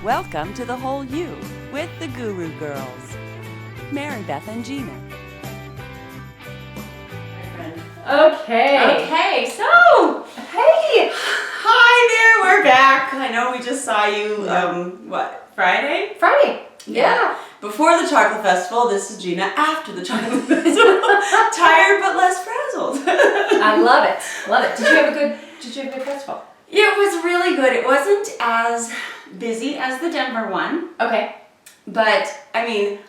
Welcome to The Whole You with the Guru Girls, Mary, Beth, and Gina. Okay, so, hey! Hi there, we're back. I know we just saw you, Friday? Friday, yeah. Before the chocolate festival. This is Gina after the chocolate festival. Tired but less frazzled. I love it. Did you have a good festival? It was really good. It wasn't as busy as the Denver one. Okay. But, I mean,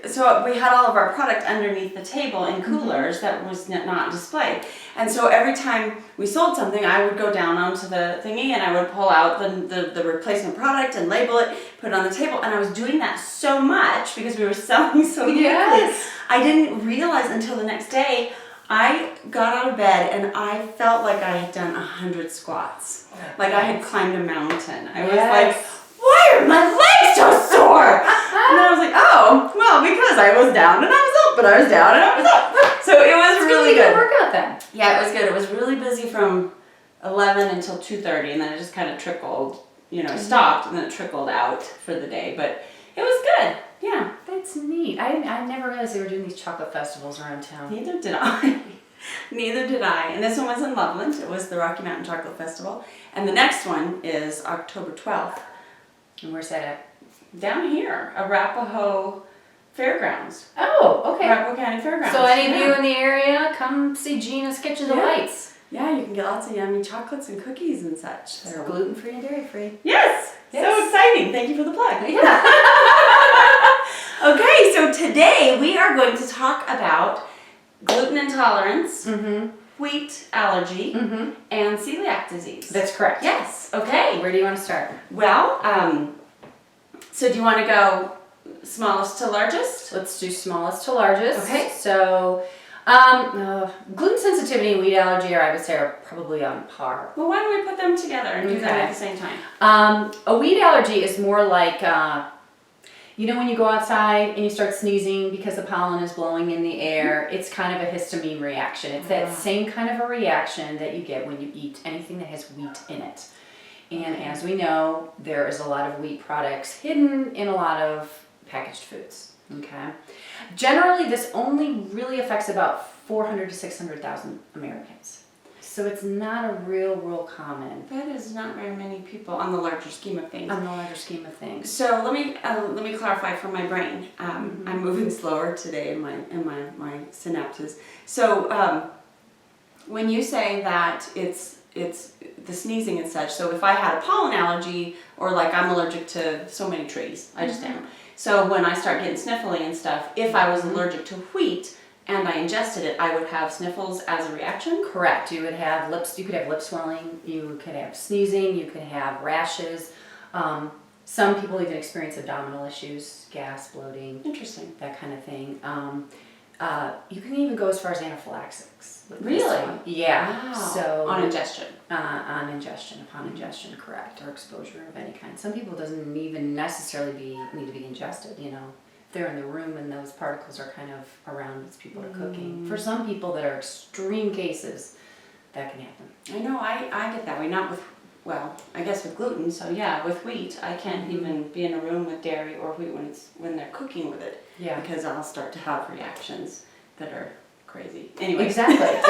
so we had all of our product underneath the table in coolers that was not displayed. And so every time we sold something, I would go down onto the thingy and I would pull out the replacement product and label it, put it on the table. And I was doing that so much because we were selling so quickly. Yes. I didn't realize until the next day, I got out of bed and I felt like I had done 100 squats. Like I had climbed a mountain. I was like, why are my legs so sore? And then I was like, oh, well, because I was down and I was up, but I was down and I was up. So it was really good. Workout then. Yeah, it was good. It was really busy from 11 until 2:30, and then it just kind of trickled, stopped, and then it trickled out for the day. But it was good. Yeah. That's neat. I never realized they were doing these chocolate festivals around town. Neither did I. Neither did I. And this one was in Loveland. It was the Rocky Mountain Chocolate Festival. And the next one is October 12th. And where's that at? Down here, Arapahoe Fairgrounds. Oh, okay. Arapahoe County Fairgrounds. So any of you in the area, come see Gina's Kitchen Delights. Yeah, you can get lots of yummy chocolates and cookies and such. They're gluten-free and dairy-free. Yes! So exciting. Thank you for the plug. Yeah. Okay, so today we are going to talk about gluten intolerance, wheat allergy, and celiac disease. That's correct. Yes. Okay. Where do you want to start? Well, so do you want to go smallest to largest? Let's do smallest to largest. Okay. So, gluten sensitivity and wheat allergy I would say are probably on par. Well, why don't we put them together and do that at the same time? A wheat allergy is more like, when you go outside and you start sneezing because the pollen is blowing in the air, it's kind of a histamine reaction. It's that same kind of a reaction that you get when you eat anything that has wheat in it. And as we know, there is a lot of wheat products hidden in a lot of packaged foods. Okay. Generally, this only really affects about 400 to 600,000 Americans. So it's not a real common. That is not very many people on the larger scheme of things. On the larger scheme of things. So let me clarify for my brain. I'm moving slower today in my synapses. So when you say that it's the sneezing and such. So if I had a pollen allergy, or like I'm allergic to so many trees, I just am. So when I start getting sniffly and stuff, if I was allergic to wheat and I ingested it, I would have sniffles as a reaction? Correct. You could have lip swelling, you could have sneezing, you could have rashes. Some people even experience abdominal issues, gas, bloating. Interesting. That kind of thing. You can even go as far as anaphylaxis. Really? Yeah. Wow. So on ingestion. Upon ingestion, correct, or exposure of any kind. Some people doesn't even necessarily need to be ingested. If they're in the room and those particles are kind of around as people are cooking. For some people that are extreme cases, that can happen. I know. I get that way. Not with, I guess with gluten. So yeah, with wheat, I can't even be in a room with dairy or wheat when they're cooking with it. Yeah. Because I'll start to have reactions that are crazy. Anyway. Exactly.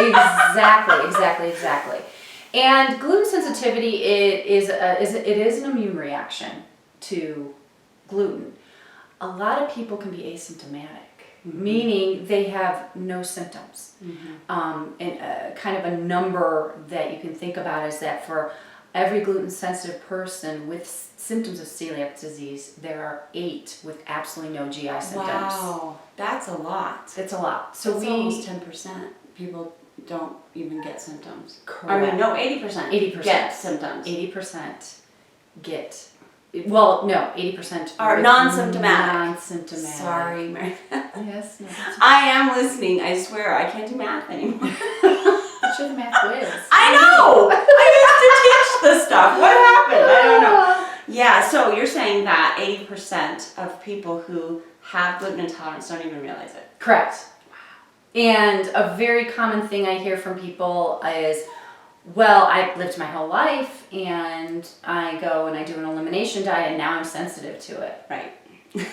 And gluten sensitivity it is an immune reaction to gluten. A lot of people can be asymptomatic, meaning they have no symptoms. And kind of a number that you can think about is that for every gluten sensitive person with symptoms of celiac disease, there are 8 with absolutely no GI symptoms. Wow, that's a lot. That's a lot. So that's almost 10%. People don't even get symptoms. Correct. 80% get symptoms. 80% get, 80% are non-symptomatic. Non-symptomatic. Sorry, Mary. Yes. No, I am listening. I swear, I can't do math anymore. It's your math quiz. I know! I used to teach this stuff. What happened? I don't know. Yeah, so you're saying that 80% of people who have gluten intolerance don't even realize it. Correct. Wow. And a very common thing I hear from people is, well, I lived my whole life and I go and I do an elimination diet and now I'm sensitive to it. Right.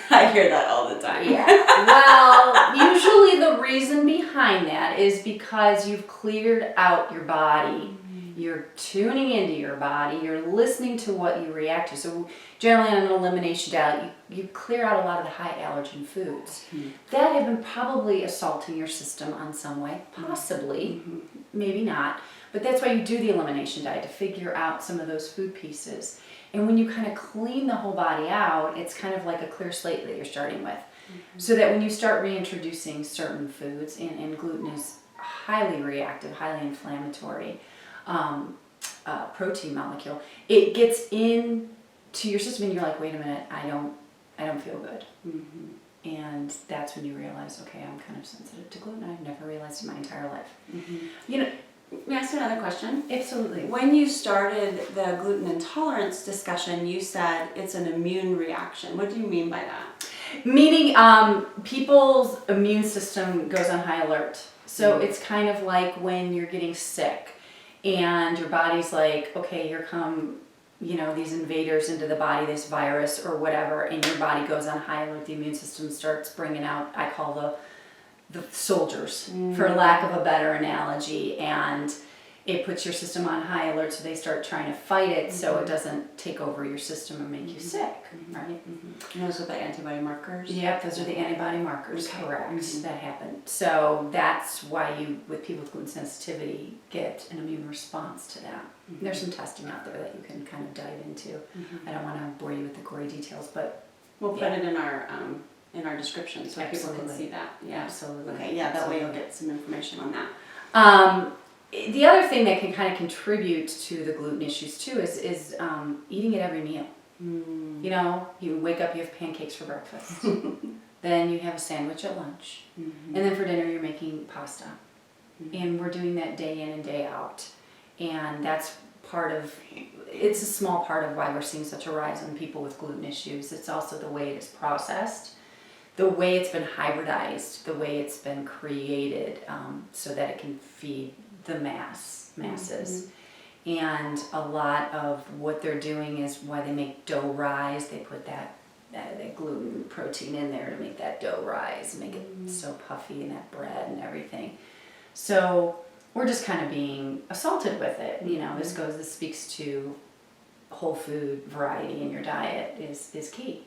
I hear that all the time. Yeah. Well, usually the reason behind that is because you've cleared out your body. You're tuning into your body. You're listening to what you react to. So generally on an elimination diet, you clear out a lot of the high allergen foods that have been probably assaulting your system on some way, possibly, maybe not. But that's why you do the elimination diet, to figure out some of those food pieces. And when you kind of clean the whole body out, it's kind of like a clear slate that you're starting with. So that when you start reintroducing certain foods, and gluten is highly reactive, highly inflammatory protein molecule, it gets into your system and you're like, wait a minute, I don't feel good. And that's when you realize, okay, I'm kind of sensitive to gluten. I've never realized in my entire life. You know, May I ask another question? absolutely. When you started the gluten intolerance discussion, you said it's an immune reaction. What do you mean by that? Meaning people's immune system goes on high alert. So it's kind of like when you're getting sick and your body's like, okay, here come, these invaders into the body, this virus or whatever, and your body goes on high alert. The immune system starts bringing out, I call the soldiers, for lack of a better analogy, and it puts your system on high alert, so they start trying to fight it so it doesn't take over your system and make you sick, right? And those are the antibody markers? Yep, those are the antibody markers, Okay. correct, that happen. So that's why you, with people with gluten sensitivity, get an immune response to that. There's some testing out there that you can kind of dive into. I don't want to bore you with the gory details, but We'll put it in our description so people can Absolutely. see that. Yeah. absolutely. Okay, yeah, that way you'll get some information on that. The other thing that can kind of contribute to the gluten issues too is eating at every meal. You wake up, you have pancakes for breakfast. Then you have a sandwich at lunch. And then for dinner you're making pasta. And we're doing that day in and day out. And that's it's a small part of why we're seeing such a rise in people with gluten issues. It's also the way it is processed, the way it's been hybridized, the way it's been created so that it can feed the masses. And a lot of what they're doing is why they make dough rise. They put that gluten protein in there to make that dough rise, make it so puffy, and that bread and everything. So we're just kind of being assaulted with it. This speaks to whole food variety in your diet is key.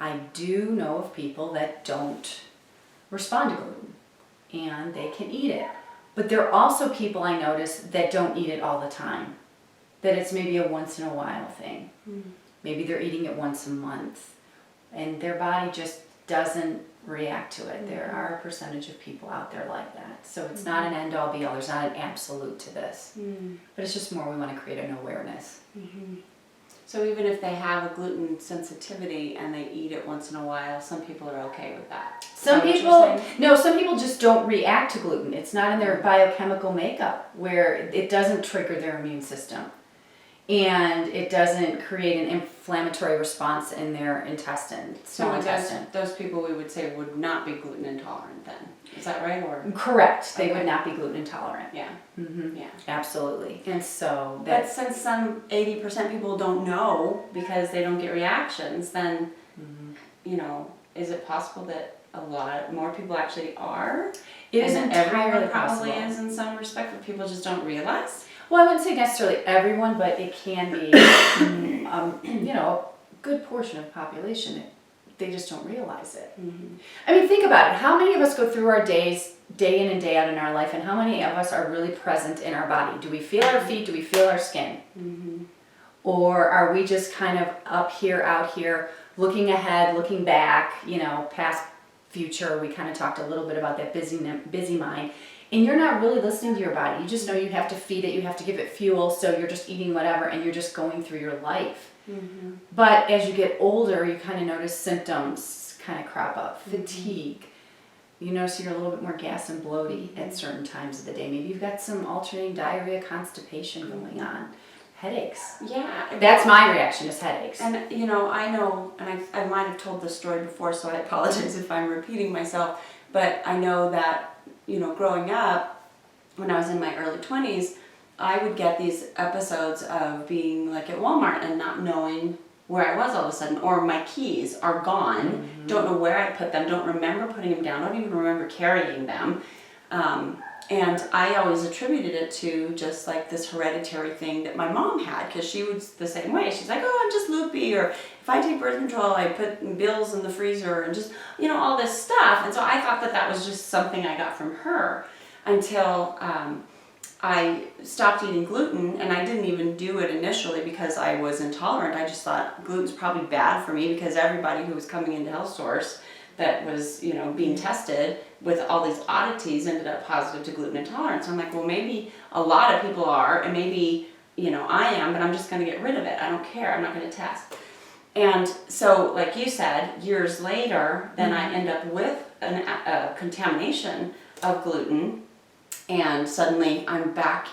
I do know of people that don't respond to gluten and they can eat it. But there are also people I notice that don't eat it all the time. That it's maybe a once in a while thing. Maybe they're eating it once a month and their body just doesn't react to it. There are a percentage of people out there like that. So it's not an end all be all. There's not an absolute to this. But it's just more we want to create an awareness. So even if they have a gluten sensitivity and they eat it once in a while, some people are okay with that. Some Is that what you're saying? some people just don't react to gluten. It's not in their biochemical makeup where it doesn't trigger their immune system. And it doesn't create an inflammatory response in their intestine, small intestine. Those people we would say would not be gluten intolerant then. Is that right? Or Correct. They Okay. would not be gluten intolerant. yeah. Yeah. Absolutely. And so But since some 80% people don't know because they don't get reactions, then is it possible that a lot more people actually are? it is And that entirely everyone probably possible. is in some respect, but people just don't realize. Well, I wouldn't say necessarily everyone, but it can be, a good portion of the population. They just don't realize it. I mean, think about it. How many of us go through our days, day in and day out in our life, and how many of us are really present in our body? Do we feel our feet? Do we feel our skin? Or are we just kind of up here, out here, looking ahead, looking back, past, future? We kind of talked a little bit about that busy mind. And you're not really listening to your body. You just know you have to feed it, you have to give it fuel, so you're just eating whatever, and you're just going through your life. But as you get older, you kind of notice symptoms kind of crop up. Fatigue. You notice you're a little bit more gas and bloated at certain times of the day. Maybe you've got some alternating diarrhea, constipation going on. Headaches. Yeah. That's my reaction, is headaches. And I know, and I might have told this story before, so I apologize if I'm repeating myself, but I know that, growing up, when I was in my early 20s, I would get these episodes of being like at Walmart and not knowing where I was all of a sudden, or my keys are gone, don't know where I put them, don't remember putting them down, don't even remember carrying them. And I always attributed it to just like this hereditary thing that my mom had, because she was the same way. She's like, oh, I'm just loopy, or if I take birth control, I put bills in the freezer, and just, you know, all this stuff. And so I thought that that was just something I got from her until I stopped eating gluten, and I didn't even do it initially because I was intolerant. I just thought gluten's probably bad for me because everybody who was coming into Health Source that was, you know, being tested with all these oddities ended up positive to gluten intolerance. I'm like, well, maybe a lot of people are, and maybe, you know, I am, but I'm just going to get rid of it. I don't care. I'm not going to test. And so, like you said, years later, then I end up with a contamination of gluten, and suddenly I'm back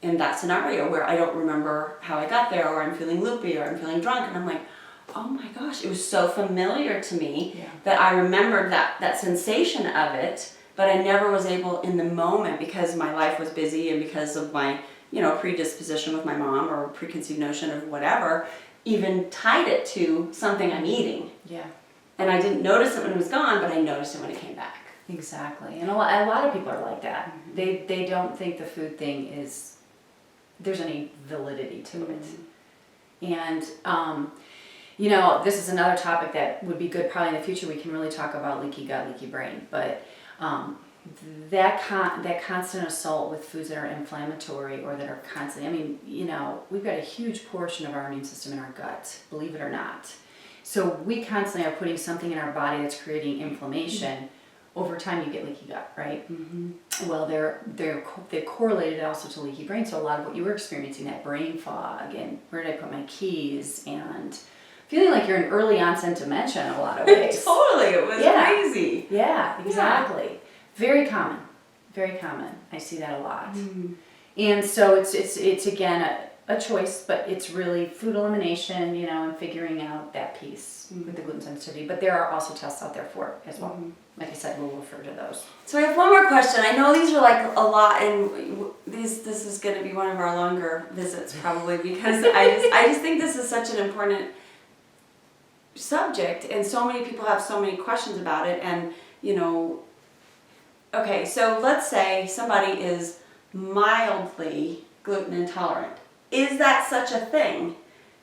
in that scenario where I don't remember how I got there, or I'm feeling loopy, or I'm feeling drunk, and I'm like, oh my gosh, it was so familiar to me that I remembered that sensation of it, but I never was able in the moment, because my life was busy and because of my, you know, predisposition with my mom or preconceived notion of whatever, even tied it to something I'm eating. Yeah. And I didn't notice it when it was gone, but I noticed it when it came back. Exactly. And a lot of people are like that. They don't think the food thing there's any validity to it. And, you know, this is another topic that would be good probably in the future. We can really talk about leaky gut, leaky brain. But that constant assault with foods that are inflammatory or that are constantly, I mean, you know, we've got a huge portion of our immune system in our gut, believe it or not. So we constantly are putting something in our body that's creating inflammation. Over time you get leaky gut, right? Well, they're correlated also to leaky brain. So a lot of what you were experiencing, that brain fog, and where did I put my keys, and feeling like you're in early onset dementia in a lot of ways. Totally, it was crazy. Yeah, exactly. Yeah. Very common, very common. I see that a lot. And so it's again a choice, but it's really food elimination, you know, and figuring out that piece with the gluten sensitivity. But there are also tests out there for it as well. Like I said, we'll refer to those. So I have one more question. I know these are like a lot, and this is going to be one of our longer visits probably, because I just think this is such an important subject, and so many people have so many questions about it. And you know, okay, so let's say somebody is mildly gluten intolerant. Is that such a thing?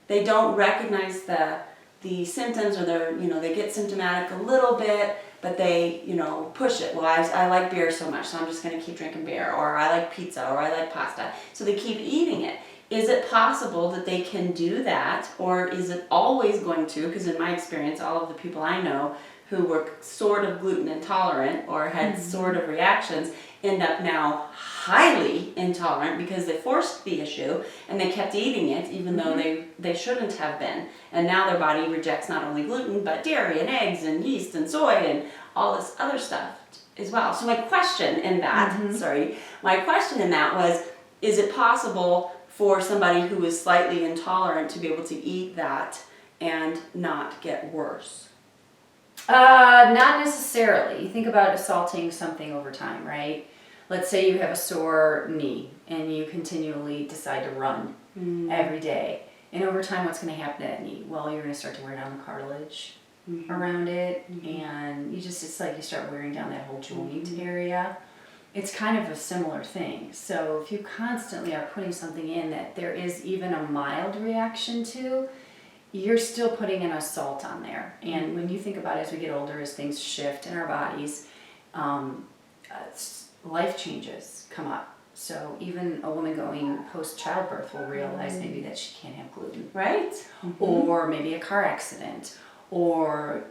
They don't recognize the symptoms, or they're, you know, they get symptomatic a little bit, but they, you know, push it. Well, I like beer so much, so I'm just going to keep drinking beer, or I like pizza, or I like pasta. So they keep eating it. Is it possible that they can do that, or is it always going to? Because in my experience, all of the people I know who were sort of gluten intolerant or had sort of reactions end up now highly intolerant because they forced the issue and they kept eating it even though they shouldn't have been. And now their body rejects not only gluten, but dairy and eggs and yeast and soy and all this other stuff as well. So my question in that, my question in that was, is it possible for somebody who is slightly intolerant to be able to eat that and not get worse? Not necessarily. You think about assaulting something over time, right? Let's say you have a sore knee and you continually decide to run every day. And over time, what's going to happen to that knee? Well, you're going to start to wear down the cartilage around it, and it's like you start wearing down that whole joint area. It's kind of a similar thing. So if you constantly are putting something in that there is even a mild reaction to, you're still putting an assault on there. And when you think about it, as we get older, as things shift in our bodies, life changes come up. So even a woman going post-childbirth will realize maybe that she can't have gluten. Right. Or maybe a car accident, or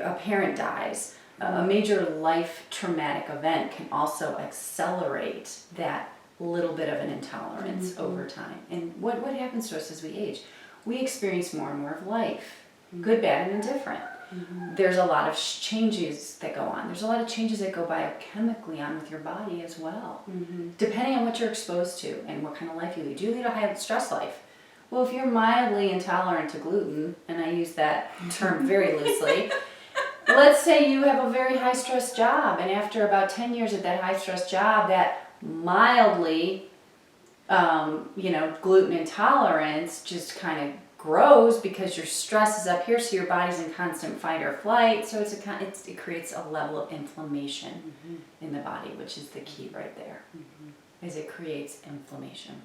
a parent dies. A major life traumatic event can also accelerate that little bit of an intolerance over time. And what happens to us as we age? We experience more and more of life, good, bad, and indifferent. There's a lot of changes that go on. There's a lot of changes that go biochemically on with your body as well, depending on what you're exposed to and what kind of life you lead. Do you lead a high stress life? Well, if you're mildly intolerant to gluten, and I use that term very loosely, let's say you have a very high stress job, and after about 10 years at that high stress job, that mildly gluten intolerance just kind of grows because your stress is up here, so your body's in constant fight or flight. So it creates a level of inflammation in the body, which is the key right there. Is it creates inflammation.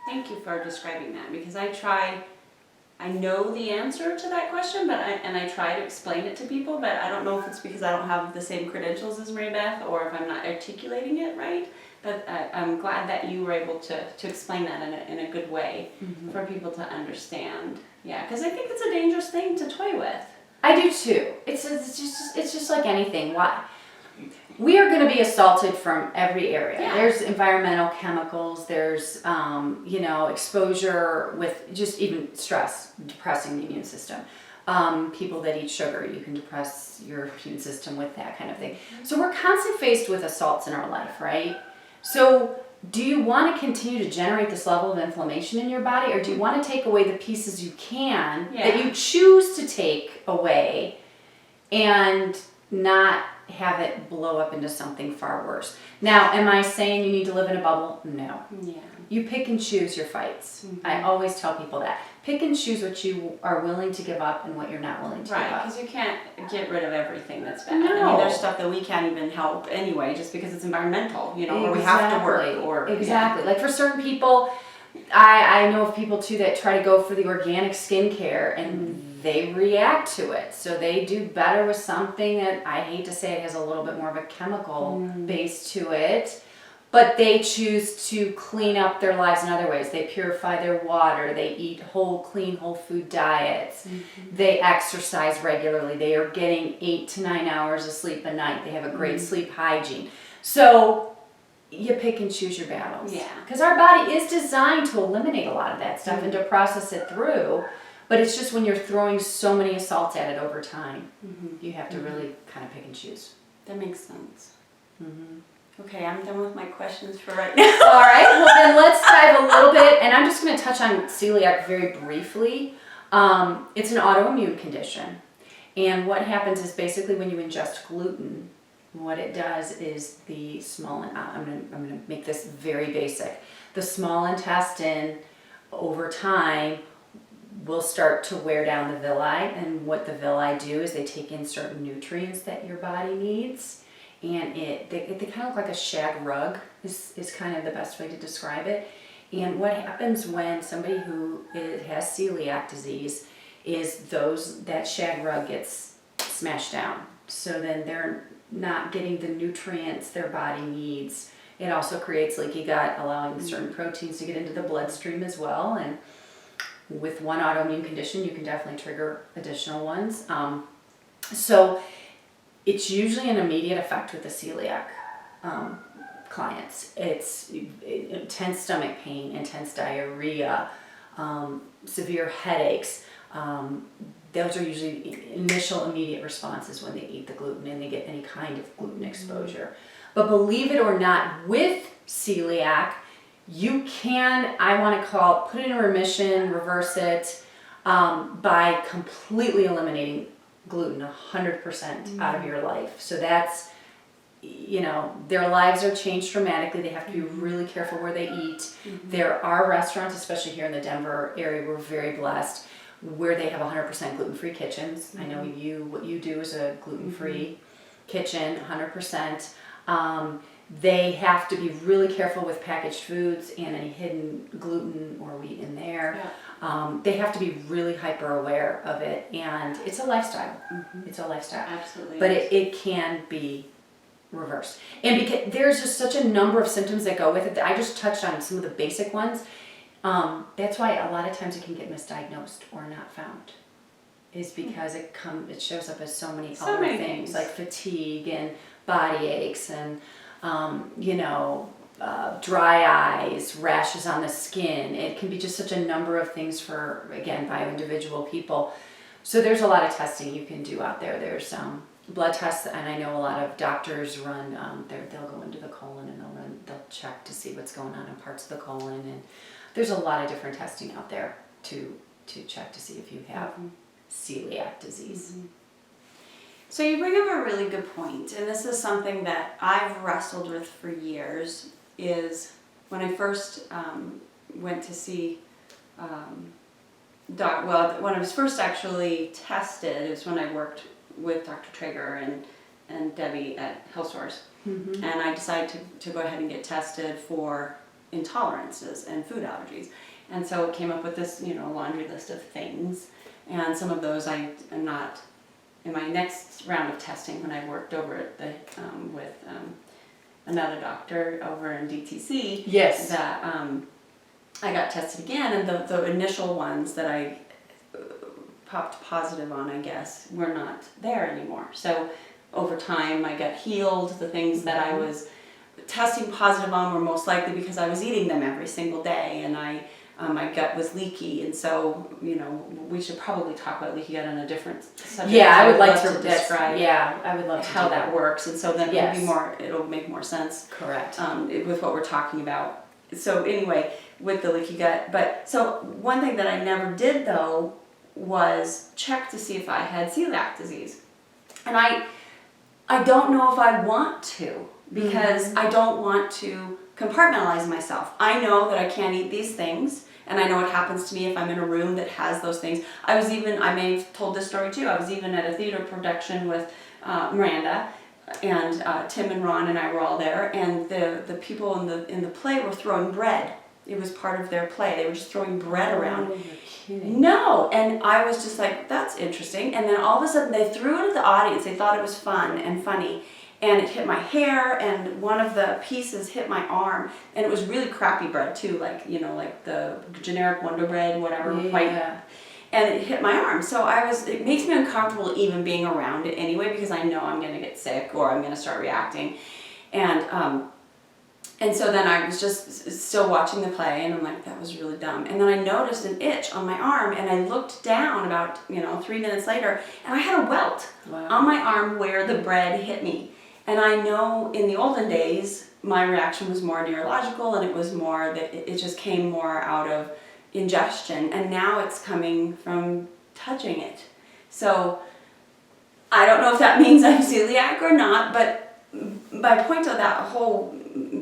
Thank you for describing that, because I know the answer to that question, but I try to explain it to people, but I don't know if it's because I don't have the same credentials as Mary Beth, or if I'm not articulating it right. But I'm glad that you were able to explain that in a good way for people to understand. Yeah, because I think it's a dangerous thing to toy with. I do too. It's just like anything. Why? We are going to be assaulted from every area. Yeah. There's environmental chemicals. There's exposure with just even stress, depressing the immune system. People that eat sugar, you can depress your immune system with that kind of thing. So we're constantly faced with assaults in our life, right? So do you want to continue to generate this level of inflammation in your body, or do you want to take away the pieces you can that you choose to take away and not have it blow up into something far worse? Now, am I saying you need to live in a bubble? No. Yeah. You pick and choose your fights. I always tell people that. Pick and choose what you are willing to give up and what you're not willing to give up. Right, because you can't get rid of everything that's bad. No. I mean, there's stuff that we can't even help anyway, just because it's environmental, or we have to work. Exactly. Like for certain people, I know of people too that try to go for the organic skincare and they react to it. So they do better with something that, I hate to say it, has a little bit more of a chemical base to it. But they choose to clean up their lives in other ways. They purify their water. They eat clean, whole food diets. They exercise regularly. They are getting 8 to 9 hours of sleep a night. They have a great sleep hygiene. So you pick and choose your battles. Yeah. Because our body is designed to eliminate a lot of that stuff and to process it through. But it's just when you're throwing so many assaults at it over time, you have to really kind of pick and choose. That makes sense. Okay, I'm done with my questions for right now. All right, well then let's dive a little bit, and I'm just going to touch on celiac very briefly. It's an autoimmune condition, and what happens is basically when you ingest gluten, what it does is the small, I'm going to make this very basic. The small intestine, over time, will start to wear down the villi, and what the villi do is they take in certain nutrients that your body needs. And they kind of look like a shag rug is kind of the best way to describe it. And what happens when somebody who has celiac disease is that shag rug gets smashed down. So then they're not getting the nutrients their body needs. It also creates leaky gut, allowing certain proteins to get into the bloodstream as well. And with one autoimmune condition, you can definitely trigger additional ones. So it's usually an immediate effect with the celiac clients. It's intense stomach pain, intense diarrhea, severe headaches. Those are usually initial immediate responses when they eat the gluten and they get any kind of gluten exposure. But believe it or not, with celiac, you can, put it in remission, reverse it by completely eliminating gluten 100% out of your life. So that's, their lives are changed dramatically. They have to be really careful where they eat. There are restaurants, especially here in the Denver area, we're very blessed, where they have 100% gluten-free kitchens. I know what you do is a gluten-free kitchen, 100%. They have to be really careful with packaged foods and any hidden gluten or wheat in there. Yeah. They have to be really hyper aware of it, and it's a lifestyle. It's a lifestyle. Absolutely. But it can be reversed. And because there's just such a number of symptoms that go with it that I just touched on some of the basic ones. That's why a lot of times it can get misdiagnosed or not found. Is because it shows up as so many other things like fatigue and body aches and dry eyes, rashes on the skin. It can be just such a number of things for, again, bio-individual people. So there's a lot of testing you can do out there. There's blood tests, and I know a lot of doctors run, they'll go into the colon and they'll check to see what's going on in parts of the colon. And there's a lot of different testing out there to check to see if you have celiac disease. So you bring up a really good point, and this is something that I've wrestled with for years, is when I first went to see when I was first actually tested, it was when I worked with Dr. Traeger and Debbie at Health Source. And I decided to go ahead and get tested for intolerances and food allergies. And so it came up with this, laundry list of things. And some of those I am not, in my next round of testing when I worked over at the, with another doctor over in DTC. Yes. That I got tested again, and the initial ones that I popped positive on, I guess, were not there anymore. So over time, I got healed. The things that I was testing positive on were most likely because I was eating them every single day, and my gut was leaky. And so, we should probably talk about leaky gut on a different subject. Yeah, I would like to describe. Yeah, I would love to how that works, and so then it'll make more sense. Correct. With what we're talking about. So anyway, with the leaky gut, so one thing that I never did though was check to see if I had celiac disease, and I don't know if I want to, because I don't want to compartmentalize myself. I know that I can't eat these things, and I know what happens to me if I'm in a room that has those things. I may have told this story too, I was even at a theater production with Miranda, and Tim and Ron and I were all there, and the people in the play were throwing bread. It was part of their play. They were just throwing bread around. Oh, you're kidding. No, and I was just like, that's interesting. And then all of a sudden they threw it at the audience. They thought it was fun and funny. And it hit my hair, and one of the pieces hit my arm. And it was really crappy bread too, like the generic Wonder Bread, whatever, white. And it hit my arm. So it makes me uncomfortable even being around it anyway, because I know I'm gonna get sick or I'm gonna start reacting. And so then I was just still watching the play, and I'm like, that was really dumb. And then I noticed an itch on my arm, and I looked down about 3 minutes later, and I had a welt on my arm where the bread hit me. And I know in the olden days, my reaction was more neurological, and it was more that it just came more out of ingestion, and now it's coming from touching it. So I don't know if that means I'm celiac or not, but my point of that whole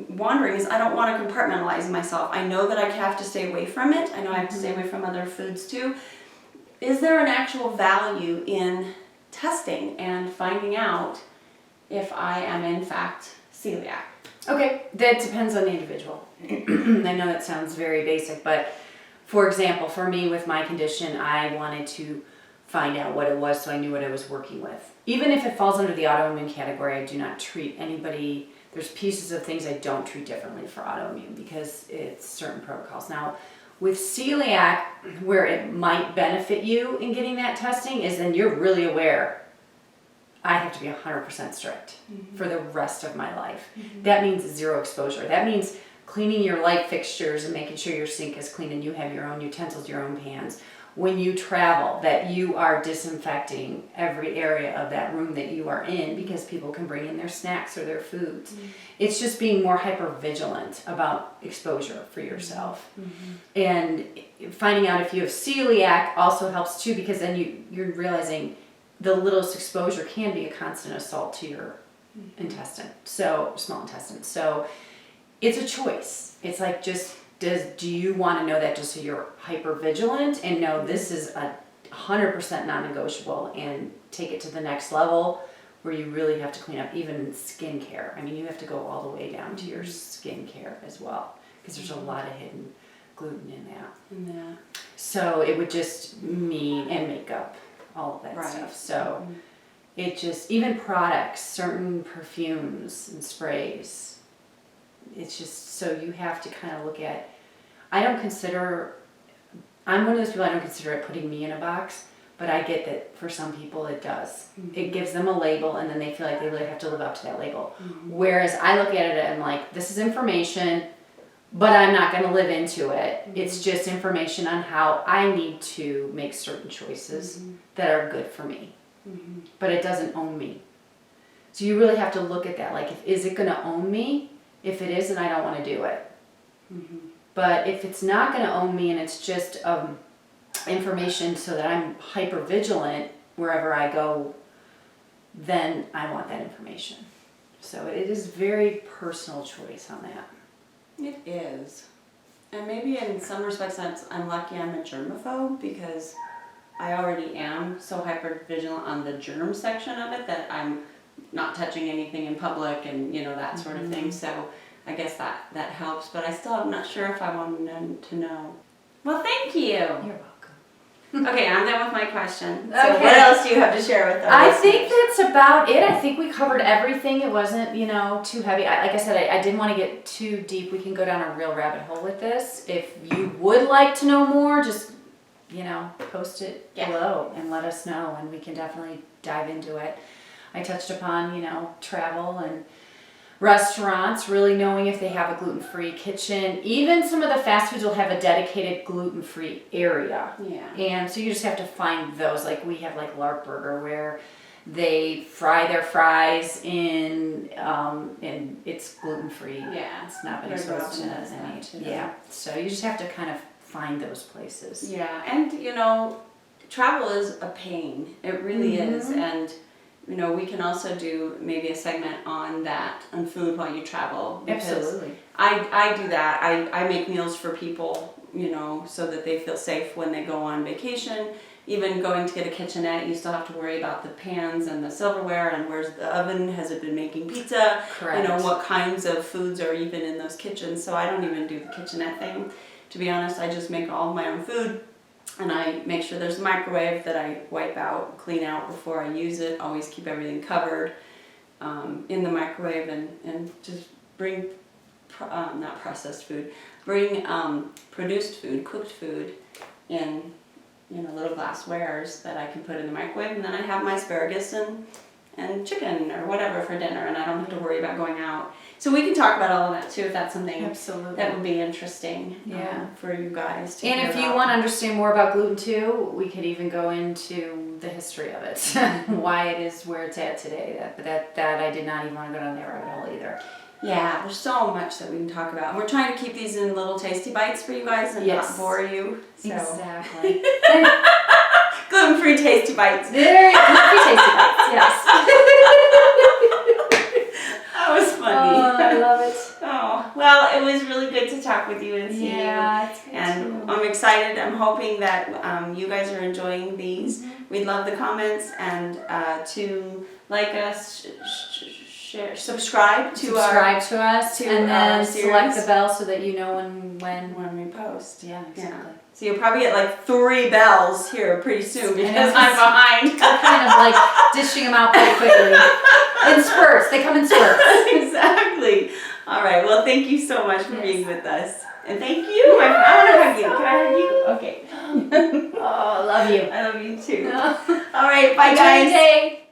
wandering is I don't want to compartmentalize myself. I know that I have to stay away from it. I know I have to stay away from other foods too. Is there an actual value in testing and finding out if I am in fact celiac? Okay, that depends on the individual. I know that sounds very basic, but for example, for me with my condition, I wanted to find out what it was so I knew what I was working with. Even if it falls under the autoimmune category, I do not treat anybody. There's pieces of things I don't treat differently for autoimmune because it's certain protocols. Now, with celiac, where it might benefit you in getting that testing is then you're really aware, I have to be 100% strict for the rest of my life. That means zero exposure. That means cleaning your light fixtures and making sure your sink is clean and you have your own utensils, your own pans. When you travel, that you are disinfecting every area of that room that you are in, because people can bring in their snacks or their foods. It's just being more hyper vigilant about exposure for yourself. And finding out if you have celiac also helps too, because then you're realizing the littlest exposure can be a constant assault to your intestine, so small intestine. So it's a choice. It's like, do you want to know that just so you're hyper vigilant and know this is 100% non-negotiable, and take it to the next level where you really have to clean up even skincare. I mean, you have to go all the way down to your skincare as well, because there's a lot of hidden gluten in that. So it would just mean, and makeup, all of that stuff. So it just, even products, certain perfumes and sprays, it's just, so you have to kind of look at, I'm one of those people, I don't consider it putting me in a box, but I get that for some people it does. It gives them a label, and then they feel like they really have to live up to that label. Whereas I look at it and like, this is information, but I'm not going to live into it. It's just information on how I need to make certain choices that are good for me. But it doesn't own me. So you really have to look at that. Like, is it going to own me? If it is, then I don't want to do it. But if it's not going to own me, and it's just information so that I'm hyper vigilant wherever I go, then I want that information. So it is very personal choice on that. It is. And maybe in some respects I'm lucky I'm a germaphobe because I already am so hyper vigilant on the germ section of it that I'm not touching anything in public and that sort of thing. So I guess that helps, but I still am not sure if I want them to know. Well, thank you. You're welcome. Okay, I'm done with my question. So Okay. what else do you have to share with us? I think that's about it. I think we covered everything. It wasn't, too heavy. Like I said, I didn't want to get too deep. We can go down a real rabbit hole with this. If you would like to know more, just, post it below and let us know, and we can definitely dive into it. I touched upon, travel and restaurants, really knowing if they have a gluten-free kitchen. Even some of the fast foods will have a dedicated gluten-free area. Yeah. And so you just have to find those. Like we have like Lark Burger where they fry their fries in and it's gluten-free. Yeah. It's not been Red exposed to Robin does that any. too. Yeah. So you just have to kind of find those places. Yeah, and travel is a pain. It really is, and we can also do maybe a segment on that, on food while you travel. Absolutely. I do that. I make meals for people, so that they feel safe when they go on vacation. Even going to get a kitchenette, you still have to worry about the pans and the silverware and where's the oven, has it been making pizza? Correct. What kinds of foods are even in those kitchens. So I don't even do the kitchenette thing. To be honest, I just make all of my own food. And I make sure there's a microwave that I wipe out, clean out before I use it. Always keep everything covered in the microwave and just bring, not processed food, bring produced food, cooked food in little glasswares that I can put in the microwave. And then I have my asparagus and chicken or whatever for dinner, and I don't have to worry about going out. So we can talk about all of that too if that's something Absolutely. that would be interesting for you guys to And hear if you about. want to understand more about gluten too, we could even go into the history of it, why it is where it's at today. That I did not even want to go down that rabbit hole either. Yeah, there's so much that we can talk about. And we're trying to keep these in little tasty bites for you guys and not bore you. So. Exactly. Gluten-free tasty bites. Very gluten-free tasty bites, yes. That was funny. Oh, I love it. Oh, well, it was really good to talk with you and see you. It's good And too. I'm excited. I'm hoping that you guys are enjoying these. We'd love the comments and to like us, share, subscribe to us, to and our then select series. the bell so that you know when we post. Yeah, exactly. So you'll probably get like 3 bells here pretty soon because I'm We're behind. kind of like dishing them out pretty quickly. In spurts. They come in spurts. Exactly. All right. Well, thank you so much for being with us. And thank you. I want to hug you. Can I hug you? Okay. Oh, love you. I love you too. All right. Bye, Enjoy your guys. day.